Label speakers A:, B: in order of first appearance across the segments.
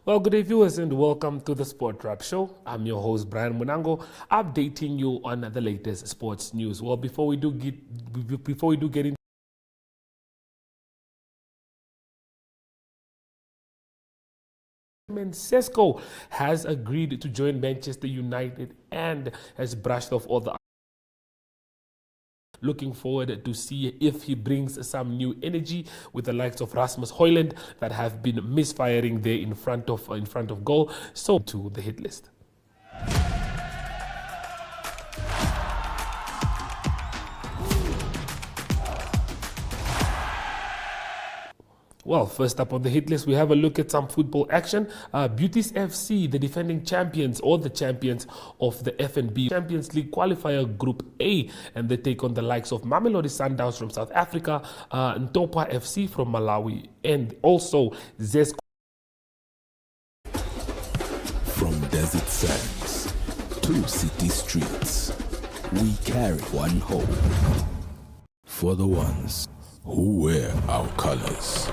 A: Well, good day, viewers, and welcome to the Sport Wrap Show. I'm your host, Brian Munango, updating you on the latest sports news. Well, before we do get into Sesko has agreed to join Manchester United and has brushed off all the. Looking forward to see if he brings some new energy with the likes of Rasmus Højlund that have been misfiring there in front of goal. So to the hit list. Well, first up on the hit list, we have a look at some football action. Beauties FC, the defending champions or the champions of the FNB Champions League qualifier Group A, and they take on the likes of Mamelodi Sundowns from South Africa, Ntopa FC from Malawi, and also Zesco.
B: From desert sands to city streets, we carry one hope for the ones who wear our colors.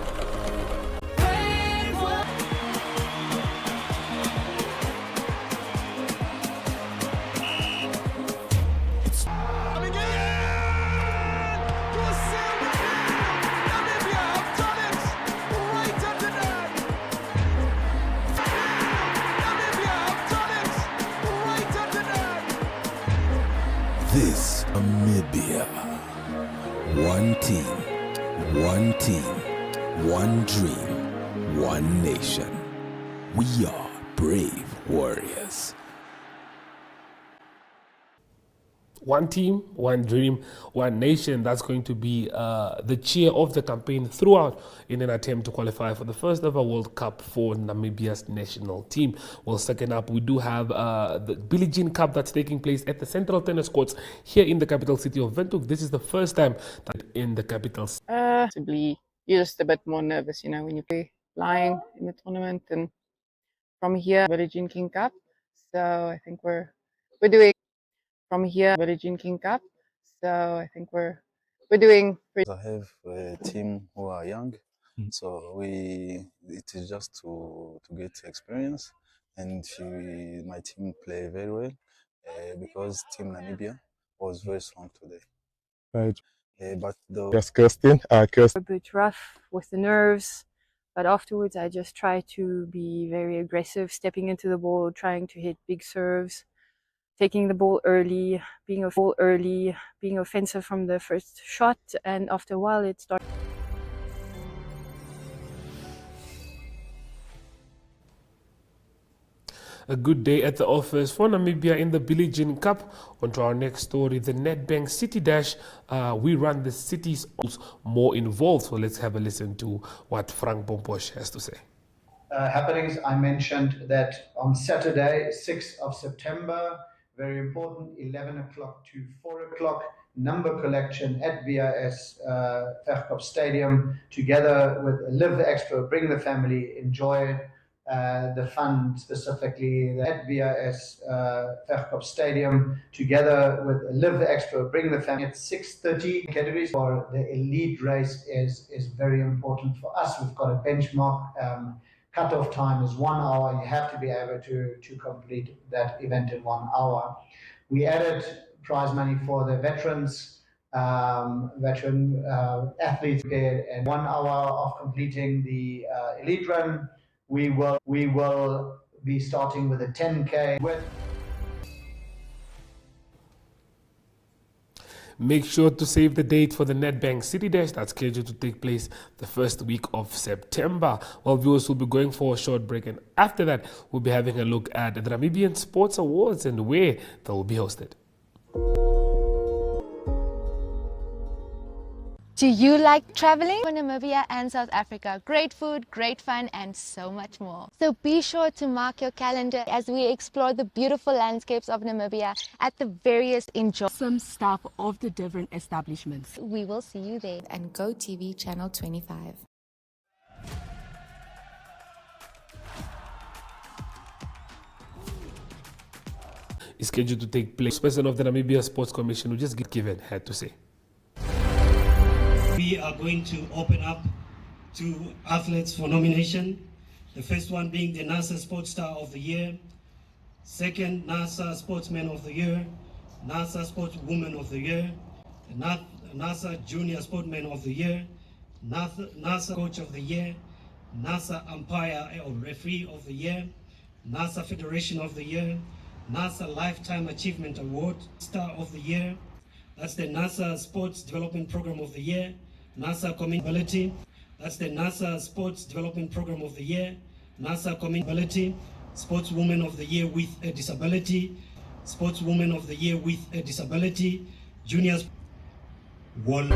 B: This Namibia, one team, one dream, one nation. We are brave warriors.
A: One team, one dream, one nation. That's going to be the cheer of the campaign throughout in an attempt to qualify for the first ever World Cup for Namibia's national team. Well, second up, we do have the Billie Jean Cup that's taking place at the Central Tennis Courts here in the capital city of Windhoek. This is the first time that in the capital city.
C: You're just a bit more nervous, when you play flying in the tournament. And from here, Billie Jean King Cup. So I think we're doing from here, Billie Jean King Cup. So I think we're doing pretty.
D: I have a team who are young, so it is just to get experience, and my team play very well because Team Namibia was very strong today.
E: Right.
D: But
E: Yes, Kirsten.
F: A bit rough with the nerves, but afterwards I just try to be very aggressive, stepping into the ball, trying to hit big serves, taking the ball early, being offensive from the first shot, and after a while it started.
A: A good day at the office for Namibia in the Billie Jean Cup. On to our next story, the Nedbank City Dash. We run the cities more involved. So let's have a listen to what Frank Bomposh has to say.
G: Happenings, I mentioned that on Saturday, 6th of September, very important, 11 o'clock to 4 o'clock, number collection at VIS Verkop Stadium, together with Live Expo, bring the family, enjoy the fun, specifically at VIS Verkop Stadium, together with Live Expo, bring the family. At 6:30 categories for the elite race is very important for us. We've got a benchmark. Cutoff time is 1 hour. You have to be able to complete that event in 1 hour. We added prize money for the veterans, veteran athletes, and 1 hour of completing the elite run. We will be starting with a 10K with.
A: Make sure to save the date for the Nedbank City Dash that's scheduled to take place the first week of September. Well, viewers will be going for a short break, and after that, we'll be having a look at the Namibian Sports Awards and where they will be hosted.
H: Do you like traveling? For Namibia and South Africa, great food, great fun, and so much more. So be sure to mark your calendar as we explore the beautiful landscapes of Namibia at the various
I: some staff of the different establishments.
H: We will see you there.
J: And Go TV Channel 25.
A: Is scheduled to take place. President of the Namibia Sports Commission, who just given had to say.
K: We are going to open up to athletes for nomination. The first one being the NASA Sports Star of the Year, second NASA Sportsman of the Year, NASA Sportswoman of the Year, NASA Junior Sportsman of the Year, NASA Coach of the Year, NASA Umpire or Referee of the Year, NASA Federation of the Year, NASA Lifetime Achievement Award Star of the Year. That's the NASA Sports Development Program of the Year, NASA Community. That's the NASA Sports Development Program of the Year, NASA Community, Sportswoman of the Year with a Disability, Sportswoman of the Year with a Disability, Junior Wall.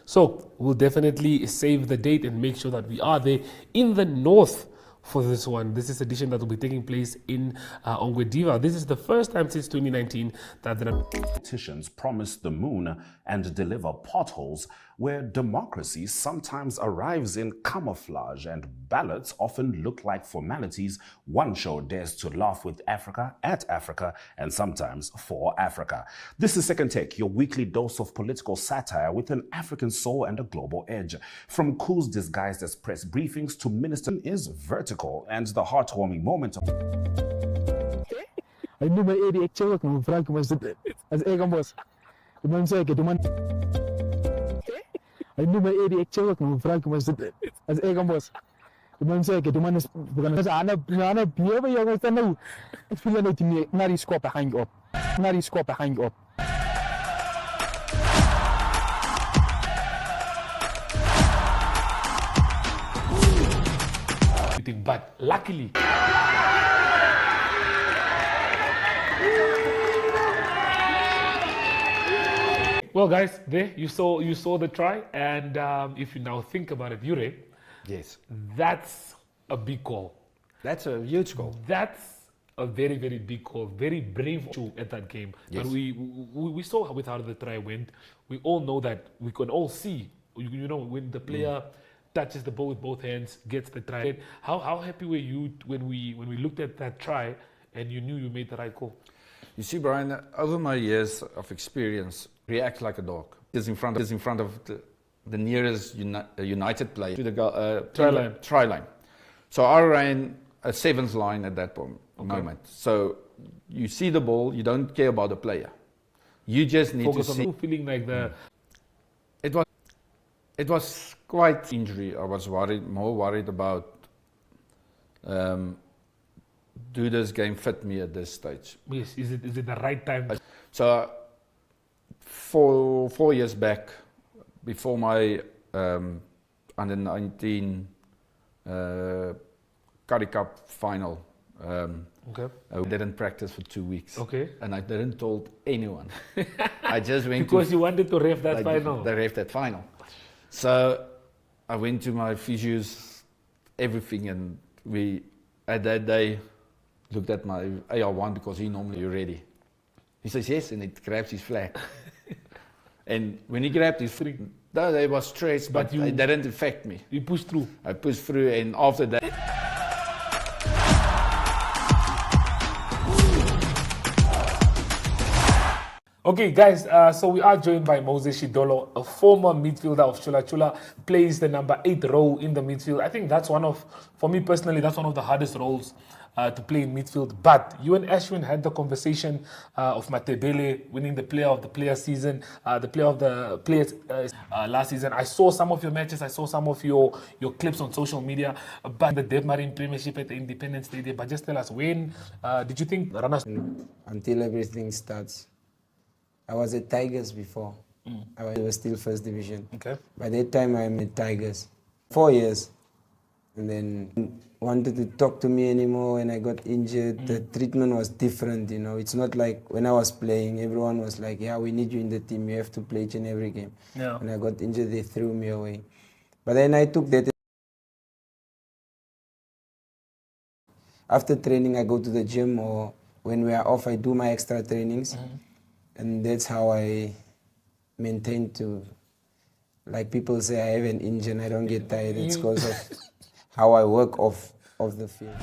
A: So we'll definitely save the date and make sure that we are there in the north for this one. This is edition that will be taking place in Ongwediva. This is the first time since 2019 that the
L: politicians promise the moon and deliver potholes, where democracy sometimes arrives in camouflage and ballots often look like formalities. One show dares to laugh with Africa, at Africa, and sometimes for Africa. This is Second Take, your weekly dose of political satire with an African soul and a global edge. From coups disguised as press briefings to minister is vertical, and the heartwarming moment of
E: I knew my 88 children from Frank was as Egamos. The man said, I knew my 88 children from Frank was as Egamos. The man said, the man is because Anna Pierre, you understand now. It's feeling like me, not his scope hang up. Not his scope hang up.
A: But luckily, well, guys, there you saw the try, and if you now think about it, Yure,
M: yes,
A: that's a big call.
M: That's a huge goal.
A: That's a very, very big call. Very brave at that game.
M: Yes.
A: But we saw with how the try went. We all know that we can all see. You know, when the player touches the ball with both hands, gets the try. How happy were you when we looked at that try and you knew you made the right call?
M: You see, Brian, over my years of experience, react like a dog. Is in front of the nearest United player to the try line. So I ran a seventh line at that moment. So you see the ball, you don't care about the player. You just need
A: Focus
M: to see.
A: On feeling like the.
M: It was quite injury. I was more worried about. Do this game fit me at this stage?
A: Yes, is it the right time?
M: So 4 years back, before my under 19 Currie Cup final, I didn't practice for 2 weeks. And I didn't told anyone. I just went
A: because you wanted to ref that final.
M: The ref that final. So I went to my physios, everything, and we at that day looked at my AR1 because he normally ready. He says yes, and it grabs his flag. And when he grabbed his flag, there was stress, but it didn't affect me.
A: You pushed through.
M: I pushed through, and after that.
A: Okay, guys, so we are joined by Moses Shidolo, a former midfielder of Chula Chula, plays the number 8 role in the midfield. I think that's for me personally, that's one of the hardest roles to play in midfield. But you and Ashwin had the conversation of Matebele winning the player of the player season, the player of the players last season. I saw some of your matches, I saw some of your clips on social media about the Deb Marine Premiership at the Independence Stadium. But just tell us, when did you think the runners?
N: Until everything starts. I was at Tigers before. I was still first division. By that time, I'm at Tigers. 4 years. And then wanted to talk to me anymore when I got injured. The treatment was different, you know. It's not like when I was playing, everyone was like, yeah, we need you in the team. You have to play each and every game.
A: Yeah.
N: When I got injured, they threw me away. But then I took that. After training, I go to the gym, or when we are off, I do my extra trainings. And that's how I maintain to, like people say, I have an engine, I don't get tired. It's because of how I work off the field.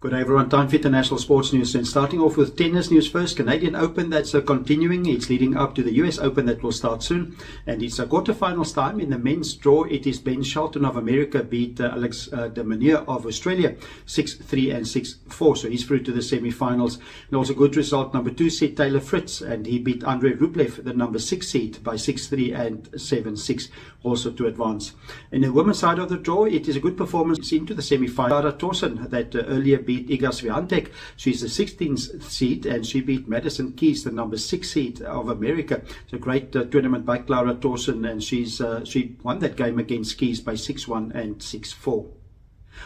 O: Good day everyone, time for international sports news, and starting off with tennis news first. Canadian Open, that's continuing. It's leading up to the US Open that will start soon, and it's a quarterfinals time. In the men's draw, it is Ben Shelton of America beat Alex de Minaur of Australia 6-3 and 6-4, so he's through to the semi-finals. And also good result, number 2 seed Taylor Fritz, and he beat Andrei Rublev, the number 6 seed, by 6-3 and 7-6, also to advance. In the women's side of the draw, it is a good performance into the semi-final. Clara Tauson, that earlier beat Iga Swiatek. She's the 16th seed, and she beat Madison Keys, the number 6 seed of America. It's a great tournament by Clara Tauson, and she won that game against Keys by 6-1 and 6-4.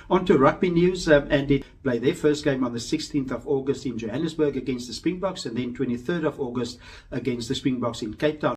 O: On to rugby news, and they play their first game on the 16th of August in Johannesburg against the Springboks, and then 23rd of August against the Springboks in Cape Town.